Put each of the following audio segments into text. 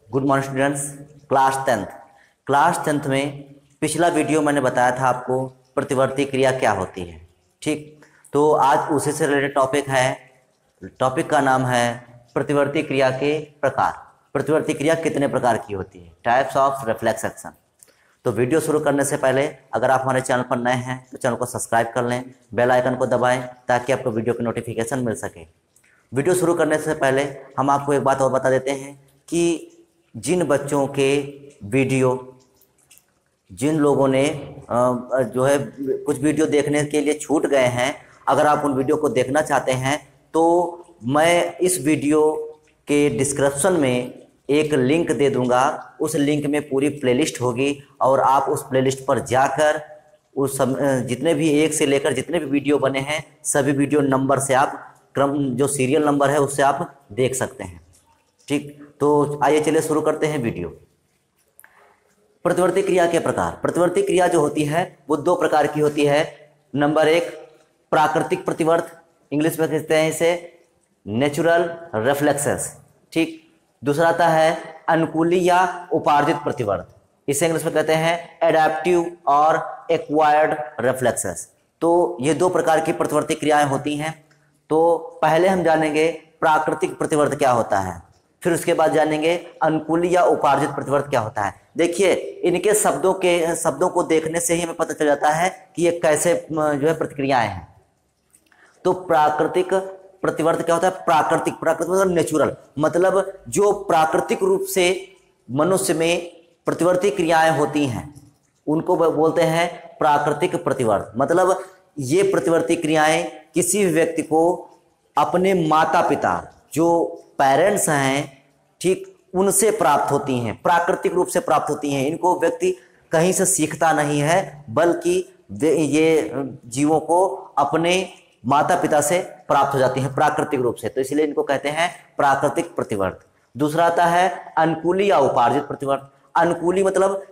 Good morning students. Class tenth में पिछला video मैंने बताया था आपको प्रतिवर्ती क्रिया क्या होती है। ठीक, तो आज उसी से रिलेटेड टॉपिक है। टॉपिक का नाम है प्रतिवर्ती क्रिया के प्रकार। प्रतिवर्ती क्रिया कितने प्रकार की होती है, टाइप्स ऑफ रिफ्लेक्स एक्शन। तो वीडियो शुरू करने से पहले अगर आप हमारे चैनल पर नए हैं तो चैनल को सब्सक्राइब कर लें, बेल आइकन को दबाएं ताकि आपको वीडियो की नोटिफिकेशन मिल सके। वीडियो शुरू करने से पहले हम आपको एक बात और बता देते हैं कि जिन बच्चों के वीडियो, जिन लोगों ने जो है कुछ वीडियो देखने के लिए छूट गए हैं, अगर आप उन वीडियो को देखना चाहते हैं तो मैं इस वीडियो के डिस्क्रिप्शन में एक लिंक दे दूंगा। उस लिंक में पूरी प्लेलिस्ट होगी और आप उस प्लेलिस्ट पर जाकर उस जितने भी एक से लेकर जितने भी वीडियो बने हैं सभी वीडियो नंबर से आप क्रम जो सीरियल नंबर है उससे आप देख सकते हैं। ठीक, तो आइए चलिए शुरू करते हैं वीडियो। प्रतिवर्ती क्रिया के प्रकार। प्रतिवर्ती क्रिया जो होती है वो दो प्रकार की होती है। नंबर एक प्राकृतिक प्रतिवर्त, इंग्लिश में कहते हैं इसे नेचुरल रिफ्लेक्सेस। ठीक, दूसरा आता है अनुकूली या उपार्जित प्रतिवर्त, इसे इंग्लिश में कहते हैं एडेप्टिव और एक्वायर्ड रिफ्लेक्सेस। तो ये दो प्रकार की प्रतिवर्ती क्रियाएं होती हैं। तो पहले हम जानेंगे प्राकृतिक प्रतिवर्त क्या होता है, फिर उसके बाद जानेंगे अनुकूली या उपार्जित प्रतिवर्त क्या होता है। देखिए, इनके शब्दों को देखने से ही हमें पता चल जाता है कि ये कैसे जो है प्रतिक्रियाएं हैं। तो प्राकृतिक प्रतिवर्त क्या होता है? प्राकृतिक मतलब नेचुरल, मतलब जो प्राकृतिक रूप से मनुष्य में प्रतिवर्ती क्रियाएं होती हैं उनको बोलते हैं प्राकृतिक प्रतिवर्त। मतलब ये प्रतिवर्ती क्रियाएं किसी व्यक्ति को अपने माता पिता जो पेरेंट्स हैं, ठीक, उनसे प्राप्त होती हैं, प्राकृतिक रूप से प्राप्त होती हैं। इनको व्यक्ति कहीं से सीखता नहीं है, बल्कि ये जीवों को अपने माता पिता से प्राप्त हो जाती हैं प्राकृतिक रूप से। तो इसलिए इनको कहते हैं प्राकृतिक प्रतिवर्त। दूसरा आता है अनुकूली या उपार्जित प्रतिवर्त। अनुकूली मतलब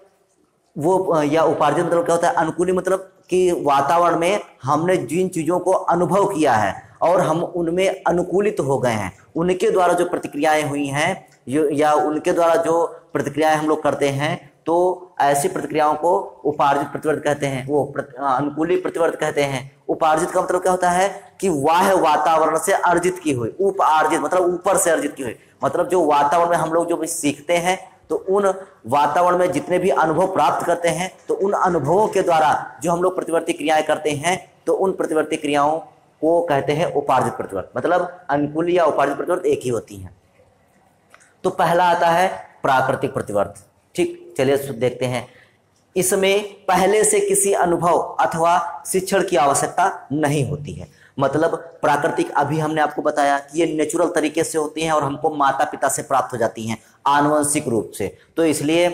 वो, या उपार्जित मतलब क्या होता है? अनुकूली मतलब कि वातावरण में हमने जिन चीजों को अनुभव किया है और हम उनमें अनुकूलित हो गए हैं, उनके द्वारा जो प्रतिक्रियाएं हुई हैं या उनके द्वारा जो प्रतिक्रियाएं हम लोग करते हैं, तो ऐसी प्रतिक्रियाओं को उपार्जित प्रतिवर्त कहते हैं, वो अनुकूली प्रतिवर्त कहते हैं। उपार्जित का मतलब क्या होता है कि वाह्य वातावरण से अर्जित की हुई। उपार्जित मतलब ऊपर से अर्जित की हुई, मतलब जो वातावरण में हम लोग जो भी सीखते हैं तो उन वातावरण में जितने भी अनुभव प्राप्त करते हैं तो उन अनुभवों के द्वारा जो हम लोग प्रतिवर्ती क्रियाएं करते हैं तो उन प्रतिवर्ती क्रियाओं को कहते हैं उपार्जित प्रतिवर्त। मतलब अनुकूली या उपार्जित प्रतिवर्त एक ही होती हैं। तो पहला आता है प्राकृतिक प्रतिवर्त। ठीक, चलिए देखते हैं। इसमें पहले से किसी अनुभव अथवा शिक्षण की आवश्यकता नहीं होती है। मतलब प्राकृतिक, अभी हमने आपको बताया कि ये नेचुरल तरीके से होती हैं और हमको माता पिता से प्राप्त हो जाती हैं आनुवंशिक रूप से। तो इसलिए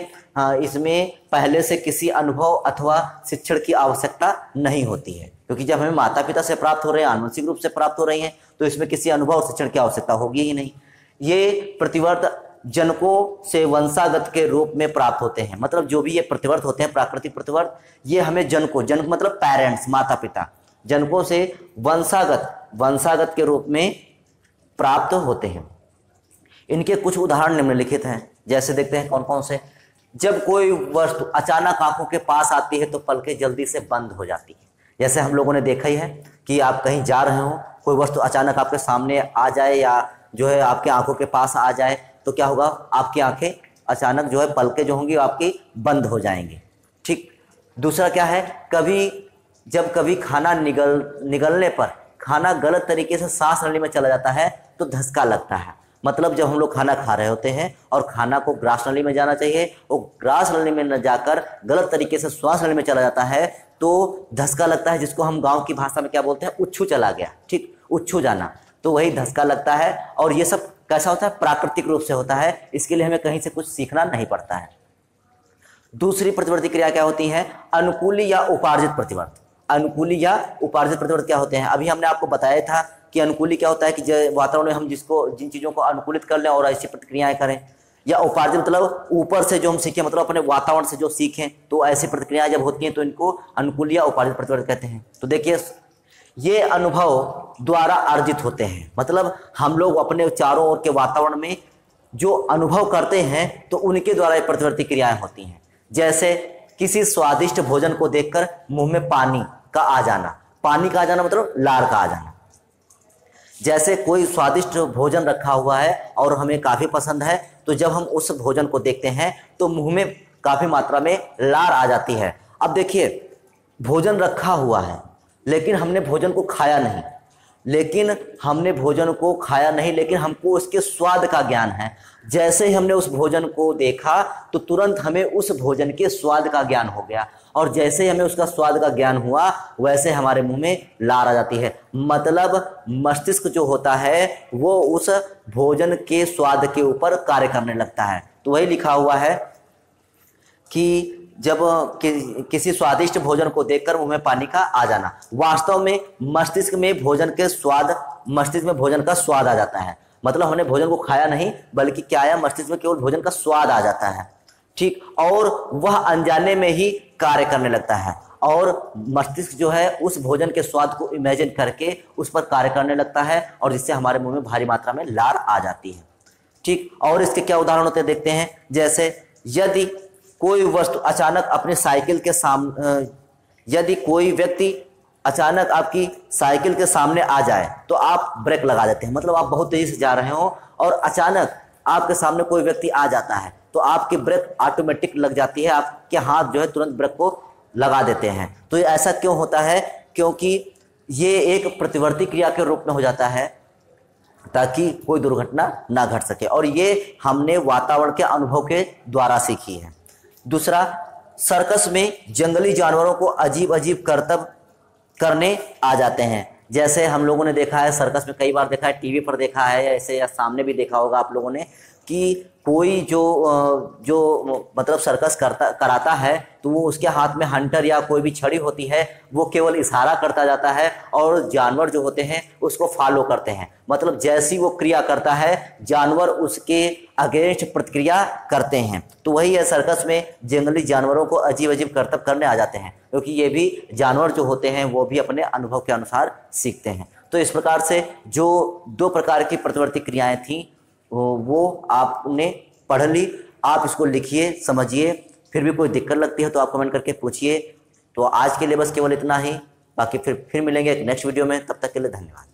इसमें पहले से किसी अनुभव अथवा शिक्षण की आवश्यकता नहीं होती है, क्योंकि जब हमें माता पिता से प्राप्त हो रहे हैं, आनुवंशिक रूप से प्राप्त हो रही हैं, तो इसमें किसी अनुभव और शिक्षण की आवश्यकता होगी ही नहीं। ये प्रतिवर्त जनकों से वंशागत के रूप में प्राप्त होते हैं। मतलब जो भी ये प्रतिवर्त होते हैं प्राकृतिक प्रतिवर्त, ये हमें जनक मतलब पेरेंट्स, माता पिता, जनकों से वंशागत के रूप में प्राप्त होते हैं। इनके कुछ उदाहरण निम्नलिखित हैं, जैसे देखते हैं कौन कौन से। जब कोई वस्तु अचानक आंखों के पास आती है तो पलकें जल्दी से बंद हो जाती है। जैसे हम लोगों ने देखा ही है कि आप कहीं जा रहे हो, कोई वस्तु अचानक आपके सामने आ जाए या जो है आपके आंखों के पास आ जाए तो क्या होगा? आपकी आंखें अचानक जो है पलकें जो होंगी आपकी बंद हो जाएंगी। ठीक, दूसरा क्या है? जब कभी खाना निगलने पर खाना गलत तरीके से सांस नली में चला जाता है तो धक्का लगता है। मतलब जब हम लोग खाना खा रहे होते हैं और खाना को ग्रास नली में जाना चाहिए, वो ग्रास नली में न जाकर गलत तरीके से श्वास नली में चला जाता है तो धक्का लगता है, जिसको हम गाँव की भाषा में क्या बोलते हैं? उच्छू चला गया। ठीक, उच्छू जाना, तो वही धक्का लगता है। और ये सब कैसा होता है? प्राकृतिक रूप से होता है। इसके लिए हमें कहीं से कुछ सीखना नहीं पड़ता है। दूसरी प्रतिवर्ती क्रिया क्या होती है? अनुकूली या उपार्जित प्रतिवर्त। अनुकूली या उपार्जित प्रतिवर्त क्या होते हैं? अभी हमने आपको बताया था कि अनुकूली क्या होता है कि वातावरण में हम जिन चीजों को अनुकूलित कर लें और ऐसी प्रतिक्रियाएं करें। या उपार्जित मतलब ऊपर से जो हम सीखें, मतलब अपने वातावरण से जो सीखें, तो ऐसी प्रतिक्रियाएं जब होती हैं तो इनको अनुकूली या उपार्जित प्रतिवर्त कहते हैं। तो देखिए, ये अनुभव द्वारा अर्जित होते हैं। मतलब हम लोग अपने चारों ओर के वातावरण में जो अनुभव करते हैं तो उनके द्वारा ये प्रतिवर्ती क्रियाएं होती हैं। जैसे किसी स्वादिष्ट भोजन को देखकर मुंह में पानी का आ जाना। पानी का आ जाना मतलब लार का आ जाना। जैसे कोई स्वादिष्ट भोजन रखा हुआ है और हमें काफी पसंद है, तो जब हम उस भोजन को देखते हैं तो मुंह में काफी मात्रा में लार आ जाती है। अब देखिए, भोजन रखा हुआ है लेकिन हमने भोजन को खाया नहीं, लेकिन हमको उसके स्वाद का ज्ञान है। जैसे ही हमने उस भोजन को देखा तो तुरंत हमें उस भोजन के स्वाद का ज्ञान हो गया, और जैसे ही हमें उसका स्वाद का ज्ञान हुआ वैसे हमारे मुंह में लार आ जाती है। मतलब मस्तिष्क जो होता है वो उस भोजन के स्वाद के ऊपर कार्य करने लगता है। तो वही लिखा हुआ है कि जब किसी स्वादिष्ट भोजन को देखकर मुंह में पानी का आ जाना, वास्तव में मस्तिष्क में भोजन का स्वाद आ जाता है। मतलब हमने भोजन को खाया नहीं, बल्कि क्या आया, मस्तिष्क में केवल भोजन का स्वाद आ जाता है। ठीक, और वह अनजाने में ही कार्य करने लगता है, और मस्तिष्क जो है उस भोजन के स्वाद को इमेजिन करके उस पर कार्य करने लगता है, और जिससे हमारे मुंह में भारी मात्रा में लार आ जाती है। ठीक, और इसके क्या उदाहरण होते हैं देखते हैं। जैसे यदि कोई वस्तु अचानक अपने साइकिल के सामने, यदि कोई व्यक्ति अचानक आपकी साइकिल के सामने आ जाए तो आप ब्रेक लगा देते हैं। मतलब आप बहुत तेजी से जा रहे हो और अचानक आपके सामने कोई व्यक्ति आ जाता है तो आपकी ब्रेक ऑटोमेटिक लग जाती है, आपके हाथ जो है तुरंत ब्रेक को लगा देते हैं। तो ऐसा क्यों होता है? क्योंकि ये एक प्रतिवर्ती क्रिया के रूप में हो जाता है ताकि कोई दुर्घटना ना घट सके, और ये हमने वातावरण के अनुभव के द्वारा सीखी है। दूसरा, सर्कस में जंगली जानवरों को अजीब अजीब करतब करने आ जाते हैं। जैसे हम लोगों ने देखा है, सर्कस में कई बार देखा है, टीवी पर देखा है ऐसे, या सामने भी देखा होगा आप लोगों ने कि कोई जो मतलब सर्कस कराता है तो वो उसके हाथ में हंटर या कोई भी छड़ी होती है, वो केवल इशारा करता जाता है और जानवर जो होते हैं उसको फॉलो करते हैं। मतलब जैसी वो क्रिया करता है जानवर उसके अगेंस्ट प्रतिक्रिया करते हैं। तो वही है, सर्कस में जंगली जानवरों को अजीब अजीब करतब करने आ जाते हैं, क्योंकि ये भी जानवर जो होते हैं वो भी अपने अनुभव के अनुसार सीखते हैं। तो इस प्रकार से जो 2 प्रकार की प्रतिवर्ती क्रियाएं थी वो आपने पढ़ ली। आप इसको लिखिए, समझिए, फिर भी कोई दिक्कत लगती है तो आप कमेंट करके पूछिए। तो आज के लिए बस केवल इतना ही, बाकी फिर मिलेंगे एक नेक्स्ट वीडियो में। तब तक के लिए धन्यवाद।